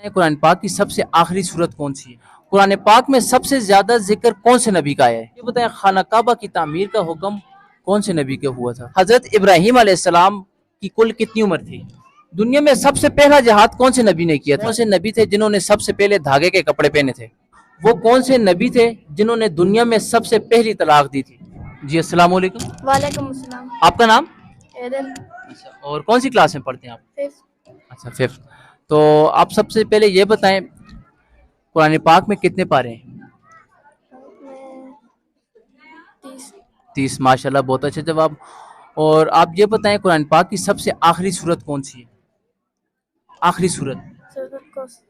कुरान पाक की सबसे आखिरी सूरत कौन सी है? कुरान पाक में सबसे ज्यादा जिक्र कौन से नबी का है? ये बताएं, खाना काबा की तामीर का हुक्म कौन से नबी के हुआ था? हजरत इब्राहिम अलैहिस्सलाम की कुल कितनी उम्र थी? दुनिया में सबसे पहला जिहाद कौन से नबी ने किया था? कौन से नबी थे जिन्होंने सबसे पहले धागे के कपड़े पहने थे? वो कौन से नबी थे जिन्होंने दुनिया में सबसे पहली तलाक दी थी? जी अस्सलाम वालेकुम। वालेकुम अस्सलाम। आपका नाम? एडन। अच्छा, और कौन सी क्लास में पढ़ते हैं आप? फिफ्थ। अच्छा, फिफ्थ। तो आप सबसे पहले ये बताएं, कुरान पाक में कितने पारे हैं? में 30। 30। माशाल्लाह, बहुत अच्छा जवाब। और आप ये बताएं, कुरान पाक की सबसे आखिरी सूरत कौन सी है? आखिरी सूरत? सूरत कौस।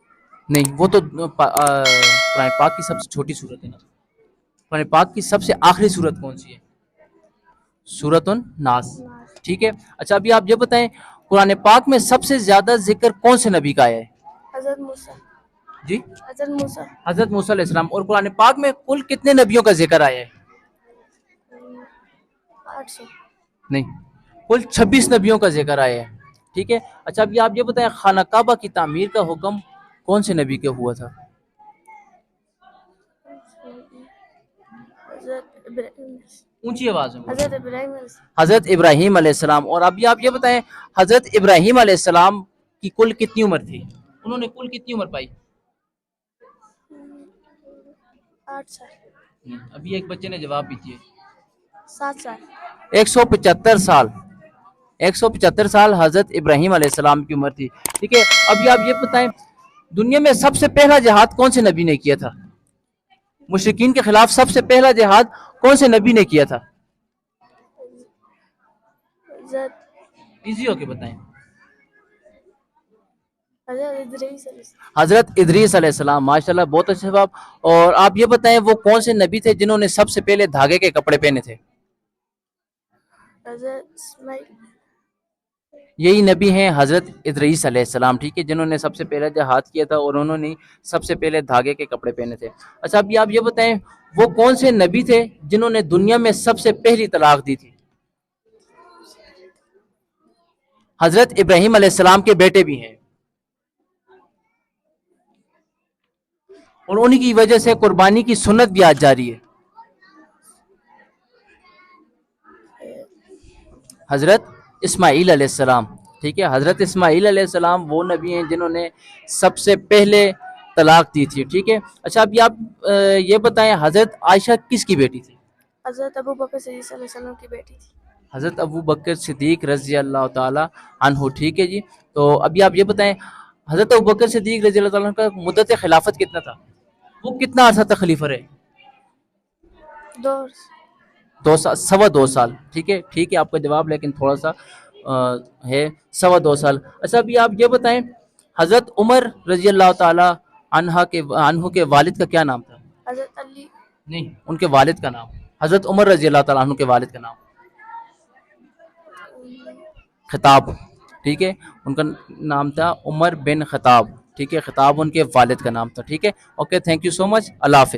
नहीं, वो तो कुरान पाक की सबसे छोटी सूरत है ना। कुरान पाक की सबसे आखिरी सूरत कौन सी है? सूरतुन नास। नास। ठीक है। अच्छा, अभी आप ये बताएं, कुरान पाक में सबसे ज्यादा जिक्र कौन से नबी का है? हजरत मूसा। जी, हजरत मूसा। हजरत मूसा अलैहिस्सलाम। और कुरान पाक में कुल कितने नबियों का जिक्र आया है? 800। नहीं, कुल 26 नबियों का जिक्र आया है। ठीक है। अच्छा, अभी आप ये बताएं, खाना काबा की तामीर का हुक्म कौन से नबी के हुआ था? हजरत इब्राहिम। ऊंची आवाज में बोलो। हजरत इब्राहिम। हजरत इब्राहिम अलैहिस्सलाम। और अभी आप ये बताएं, हजरत इब्राहिम अलैहिस्सलाम की कुल कितनी उम्र थी? उन्होंने कुल कितनी उम्र पाई? 8 साल। अभी एक बच्चे ने जवाब भी दिए। 7 साल। 175 साल। 175 साल हजरत इब्राहिम अलैहिस्सलाम की उम्र थी। ठीक है। अभी आप ये बताएं, दुनिया में सबसे पहला जिहाद कौन से नबी ने किया था? मुशरिकीन के खिलाफ सबसे पहला जिहाद कौन से नबी ने किया था? हजरत इजी होके बताएं। इदरीस। हजरत इदरीस अलैहिस्सलाम। माशाल्लाह, बहुत अच्छा जवाब। और आप ये बताएं, वो कौन से नबी थे जिन्होंने सबसे पहले धागे के कपड़े पहने थे? हजरत इस्माइल। यही नबी हैं हजरत इदरीस अलैहिस्सलाम। ठीक है, जिन्होंने सबसे पहले जिहाद किया था और उन्होंने सबसे पहले धागे के कपड़े पहने थे। अच्छा, अभी आप ये बताएं, वो कौन से नबी थे जिन्होंने दुनिया में सबसे पहली तलाक दी थी? हजरत इब्राहिम अलैहिस्सलाम के बेटे भी हैं, और उन्हीं की वजह से कुर्बानी की सुन्नत भी आज जारी है। हजरत इस्माइल अलैहिस्सलाम। ठीक है, हजरत इस्माइल अलैहिस्सलाम वो नबी हैं जिन्होंने सबसे पहले तलाक दी थी। ठीक है। अच्छा, अभी आप ये बताएं, हजरत आयशा किसकी बेटी थी? हजरत अबू बकर सिद्दीक़ सल्लल्लाहु अलैहि वसल्लम की बेटी थी। हजरत अबू बकर सिद्दीक रजी अल्लाह ताला अन्हु। ठीक है जी। तो अभी आप ये बताएं, हजरत अबू बकर सिद्दीक रजी अल्लाह ताला का मुद्दत खिलाफत कितना था? वो कितना अर्सा तक खलीफा रहे? 2। 2 साल, 2.25 साल। ठीक है, ठीक है आपका जवाब, लेकिन थोड़ा सा है, 2.25 साल। अच्छा, अभी आप ये बताएं, हजरत उमर रजी अल्लाह ताला अन्हु के वालिद का क्या नाम था? हजरत अली। नहीं, उनके वालिद का नाम। हजरत उमर रजी अल्लाह ताला अन्हु के वालिद का नाम? खिताब। ठीक है, उनका नाम था उमर बिन खिताब। ठीक है, खिताब उनके वालिद का नाम था। ठीक है। Okay, thank you so much. अल्लाह हाफिज़।